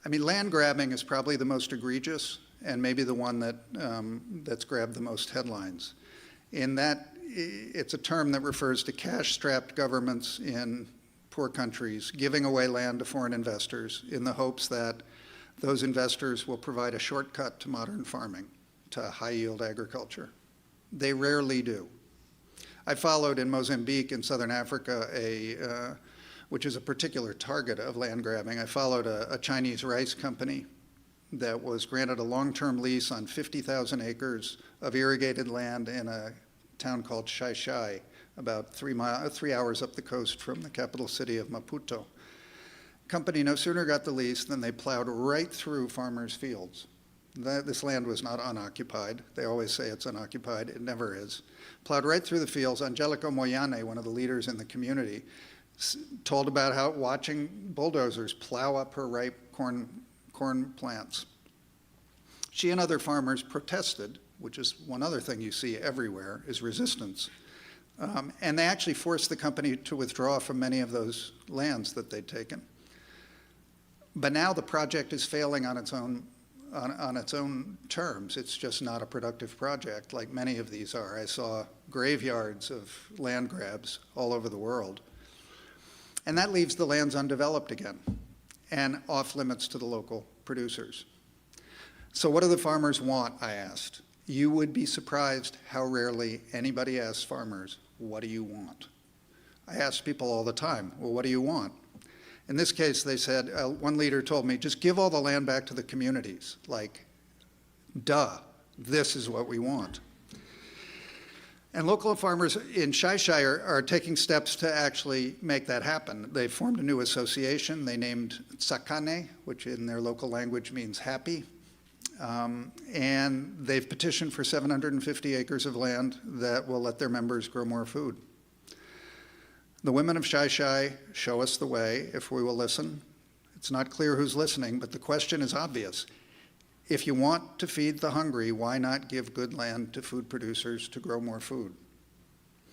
I mean, land grabbing is probably the most egregious and maybe the one that, that's grabbed the most headlines. In that, it's a term that refers to cash-strapped governments in poor countries giving away land to foreign investors in the hopes that those investors will provide a shortcut to modern farming, to high-yield agriculture. They rarely do. I followed in Mozambique in southern Africa, which is a particular target of land grabbing. I followed a Chinese rice company that was granted a long-term lease on 50,000 acres of irrigated land in a town called Shiva, about 3 hours up the coast from the capital city of Maputo. Company no sooner got the lease than they plowed right through farmers' fields. This land was not unoccupied. They always say it's unoccupied. It never is. Plowed right through the fields. Angelico Moyane, one of the leaders in the community, told about how watching bulldozers plow up her ripe corn plants. She and other farmers protested, which is one other thing you see everywhere, is resistance. And they actually forced the company to withdraw from many of those lands that they'd taken. But now the project is failing on its own terms. It's just not a productive project like many of these are. I saw graveyards of land grabs all over the world. And that leaves the lands undeveloped again and off limits to the local producers. So what do the farmers want, I asked. You would be surprised how rarely anybody asks farmers, what do you want? I ask people all the time, well, what do you want? In this case, they said, one leader told me, just give all the land back to the communities. Like, duh, this is what we want. And local farmers in Shiva are taking steps to actually make that happen. They formed a new association. They named Tsakane, which in their local language means happy. And they've petitioned for 750 acres of land that will let their members grow more food. The women of Shiva show us the way if we will listen. It's not clear who's listening, but the question is obvious. If you want to feed the hungry, why not give good land to food producers to grow more food?